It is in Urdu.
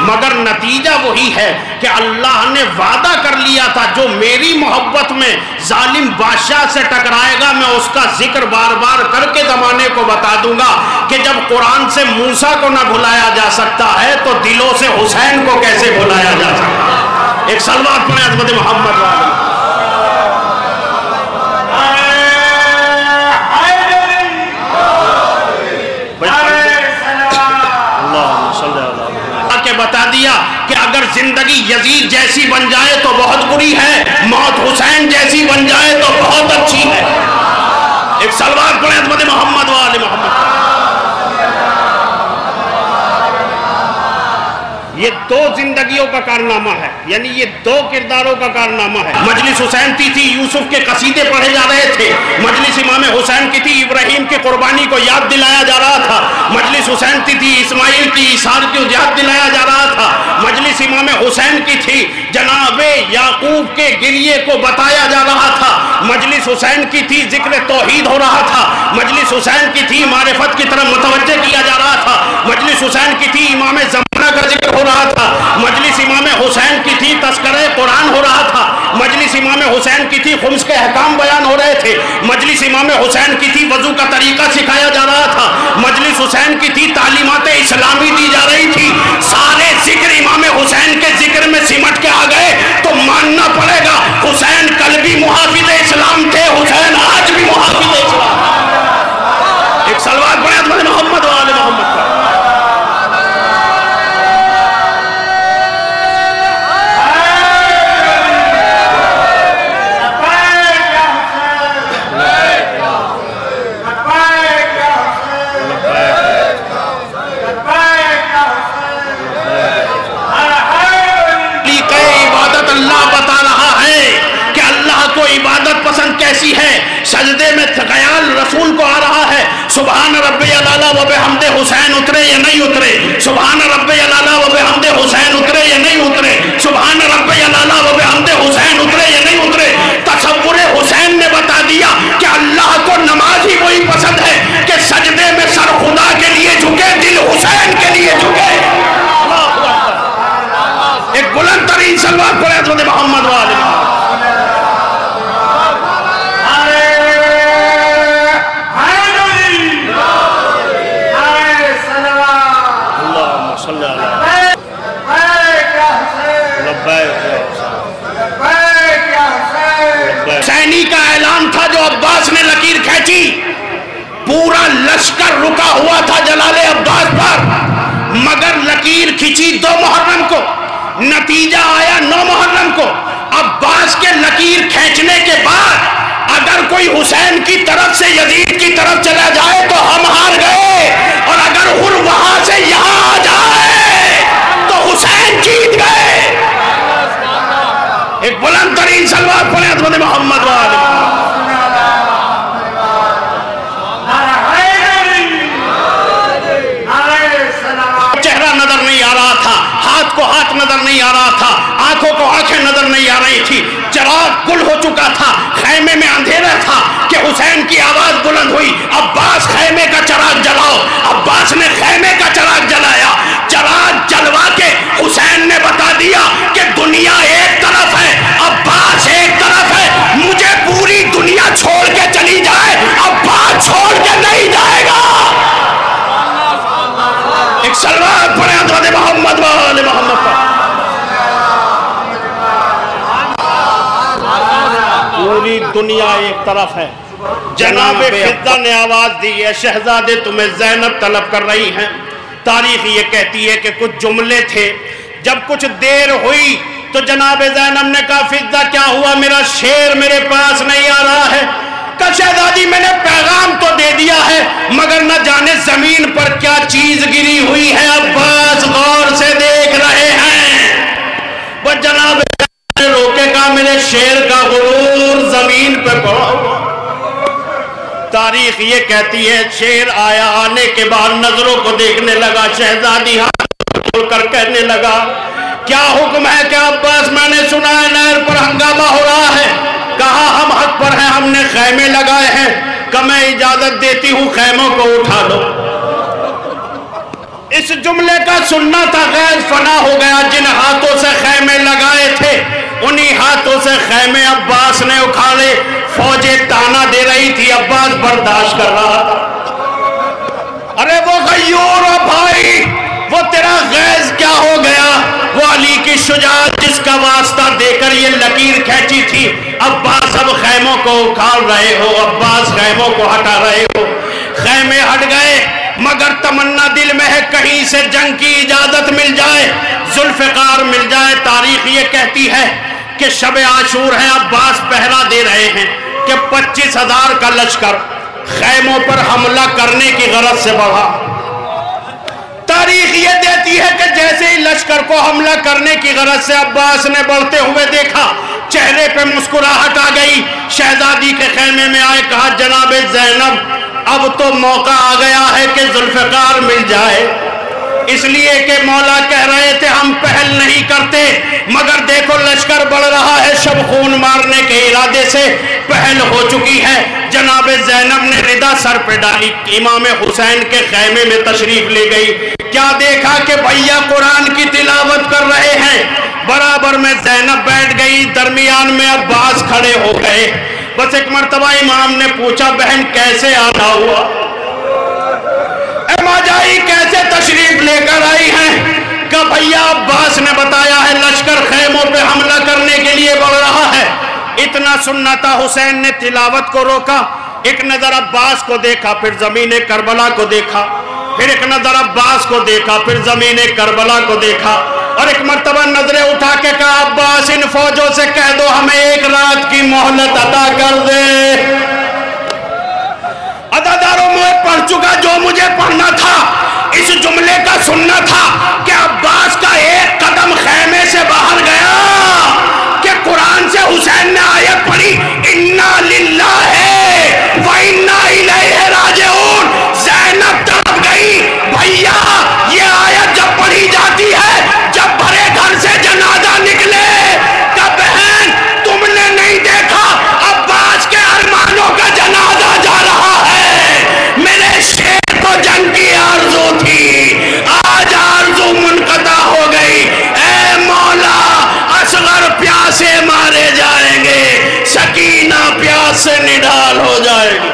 مگر نتیجہ وہی ہے کہ اللہ نے وعدہ کر لیا تھا جو میری محبت میں ظالم بادشاہ سے ٹکرائے گا میں اس کا ذکر بار بار کر کے زمانے کو بتا دوں گا کہ جب قرآن سے موسیٰ کو نہ بھلایا جا سکتا ہے تو دلوں سے حسین کو کیسے بھلایا جا سکتا ہے. ایک صلوات پڑھیں عظمت محمد والے. بتا دیا کہ اگر زندگی یزید جیسی بن جائے تو بہت بری ہے, موت حسین جیسی بن جائے تو بہت اچھی ہے. ایک صلوات پڑھیں عظمت محمد و آل محمد. یہ دو زندگیوں کا کارنامہ ہے, یعنی یہ دو کرداروں کا کارنامہ ہے. مجلس حسین کی تھی, یوسف کے قصیدے پڑھے جا رہے تھے. مجلس امام حسین کی تھی, ابراہیم کی قربانی کو یاد دلایا جا رہا تھا. مجلس حسین کی تھی, اسماعیل کی ایثار کو یاد دلایا جا رہا تھا. مجلس امام حسین کی تھی, جناب یعقوب کے گریے کو بتایا جا رہا تھا. مجلس حسین کی تھی, ذکر توحید ہو رہا تھا. مجلس حسین کی تھی, معرفت کی طرف متوجہ کیا جا رہا تھا. مجلس حسین کی تھی, امام زمانہ کا ذکر ہو رہا تھا. مجلس امام حسین کی تھی, تذکرہ قرآن ہو رہا تھا. مجلس امام حسین کی تھی, خمس کے احکام بیان ہو رہے تھے. مجلس امام حسین کی تھی, وضو کا طریقہ سکھایا جا رہا تھا. مجلس حسین کی تھی, تعلیمات اسلامی دی جا رہی تھی. سارے ذکر امام حسین کے ذکر میں سمٹ کے آ گئے تو ماننا پڑے گا حسین کل بھی محافظ اسلام تھے, حسین آج بھی محافظ اسلام. ایک صلوات پڑھیں عظمت محمد و آل محمد کا. عبادت پسند کیسی ہے, سجدے میں خیال رسول کو آ رہا ہے, سبحان ربی الاعلیٰ و بحمد حسین اترے یا نہیں اترے, سبحان ربی الاعلیٰ و بحمد حسین اترے یا نہیں اترے, سبحان ربی الاعلیٰ و بحمد حسین اترے یا نہیں اترے. تصور حسین نے بتا دیا کہ اللہ کو نماز ہی وہی پسند ہے کہ سجدے میں سر خدا کے لیے جھکے, دل حسین کے لیے جھکے. ایک بلند ترین صلوات پڑھیں حضرت محمد و آل محمد. حسینی کا اعلان تھا جو عباس نے لکیر کھینچی, پورا لشکر رکا ہوا تھا جلال عباس پر, مگر لکیر کھینچی 2 محرم کو, نتیجہ آیا 9 محرم کو. عباس کے لکیر کھینچنے کے بعد اگر کوئی حسین کی طرف سے یزید کی طرف چلا جائے تو ہم ہار گئے, اور اگر وہاں سے یہاں آ جائے تو حسین جیت گئے. ایک بلند ترین صلوات پڑھیں حضرت محمد و آل محمد. چہرہ نظر نہیں آ رہا تھا, ہاتھ کو ہاتھ نظر نہیں آ رہا تھا, آنکھوں کو آنکھیں نظر نہیں آ رہی تھی, چراغ گل ہو چکا تھا, خیمے میں اندھیرا تھا کہ حسین کی آواز بلند ہوئی, عباس خیمے کا چراغ جلاؤ. عباس نے خیمے کا چراغ جلایا, چراغ جلوا کے حسین نے بتا دیا کہ دنیا ایک طرف ہے, عباس ایک طرف ہے, مجھے پوری دنیا چھوڑ کے چلی جائے, عباس چھوڑ کے نہیں جائے گا. ایک صلوات پڑھیں حضرت محمد و آل محمد کا. پوری دنیا ایک طرف ہے. جناب فضہ نے آواز دی ہے, شہزادے تمہیں زینب طلب کر رہی ہیں. تاریخ یہ کہتی ہے کہ کچھ جملے تھے, جب کچھ دیر ہوئی تو جناب زینب نے کہا فضہ کیا ہوا, میرا شیر میرے پاس نہیں آ رہا ہے. کہا شہزادی میں نے پیغام تو دے دیا ہے مگر نہ جانے زمین پر کیا چیز گری ہوئی ہے, عباس غور سے دیکھ رہے ہیں. وہ جناب نے روکے, کہا میرے شیر کا غرور زمین پہ پڑا. تاریخ یہ کہتی ہے شیر آیا, آنے کے بعد نظروں کو دیکھنے لگا, شہزادی ہاتھ کھول کر کہنے لگا کیا حکم ہے کہ عباس میں نے سنا ہے نہر پر ہنگامہ ہو رہا ہے. کہا ہم حق پر ہیں, ہم نے خیمے لگائے ہیں. کہ میں اجازت دیتی ہوں خیموں کو اٹھا لو. اس جملے کا سننا تھا غیر فنا ہو گیا. جن ہاتھوں سے خیمے لگائے تھے انہی ہاتھوں سے خیمے عباس نے اکھاڑے. فوجیں تانا دے رہی تھی, عباس برداشت کر رہا تھا. ارے وہ غیور بھائی, وہ تیرا غیظ کیا ہو گیا؟ وہ علی کی شجاعت جس کا واسطہ دے کر یہ لکیر کھینچی تھی. عباس اب خیموں کو اکھاڑ رہے ہو, عباس خیموں کو ہٹا رہے ہو. خیمے ہٹ گئے مگر تمنا دل میں ہے کہیں سے جنگ کی اجازت مل جائے, ذوالفقار مل جائے. تاریخ یہ کہتی ہے کہ شب عاشور ہے, عباس پہرا دے رہے ہیں کہ 25,000 کا لشکر خیموں پر حملہ کرنے کی غرض سے بڑھا. تاریخ یہ دیتی ہے کہ جیسے ہی لشکر کو حملہ کرنے کی غرض سے عباس نے بڑھتے ہوئے دیکھا, چہرے پہ مسکراہٹ آ گئی. شہزادی کے خیمے میں آئے, کہا جناب زینب اب تو موقع آ گیا ہے کہ ذوالفقار مل جائے. اس لیے کہ مولا کہہ رہے تھے ہم پہل نہیں کرتے, مگر دیکھو لشکر بڑھ رہا ہے, شب خون مارنے کے ارادے سے پہل ہو چکی ہے. جناب زینب نے ردا سر پہ ڈالی, امام حسین کے خیمے میں تشریف لے گئی. کیا دیکھا کہ بھیا قرآن کی تلاوت کر رہے ہیں. برابر میں زینب بیٹھ گئی, درمیان میں عباس کھڑے ہو گئے. بس ایک مرتبہ امام نے پوچھا بہن کیسے آنا ہوا, اے ماجائی کیسے تشریف لے کر آئی ہیں؟ کہ بھیا عباس نے بتایا ہے لشکر خیموں پہ حملہ کرنے کے لیے بڑھ رہا ہے. اتنا سننا تھا, حسین نے تلاوت کو روکا, ایک نظر عباس کو دیکھا, پھر زمین کربلا کو دیکھا, پھر ایک نظر عباس کو دیکھا, پھر زمین کربلا کو دیکھا, اور ایک مرتبہ نظریں اٹھا کے کہا عباس ان فوجوں سے کہہ دو ہمیں ایک رات کی مہلت عطا کر دے. عزاداروں میں پڑھ چکا جو مجھے پڑھنا تھا. اس جملے کا سننا تھا کہ عباس کا ایک قدم خیمے سے باہر گیا کہ قرآن سے حسین نے آیت پڑھی اِنَّا لِلَّهِ وَإِنَّا إِلَيْهِ رَاجِعُونَ. زینب تڑپ گئی, بھیا یہ آیت جب پڑھی جاتی ہے جب بھرے گھر سے جنازہ نکلے کہ بہن تم نے نہیں دیکھا عباس کے ارمانوں کا جنازہ جا رہا ہے. میرے شیر کو جنگ کی آرزو تھی, آج آرزو منقطع ہو گئی. اے مولا اصغر پیاسے مارے جائیں گے, سکینہ پیاس سے نڈال ہو جائے گی.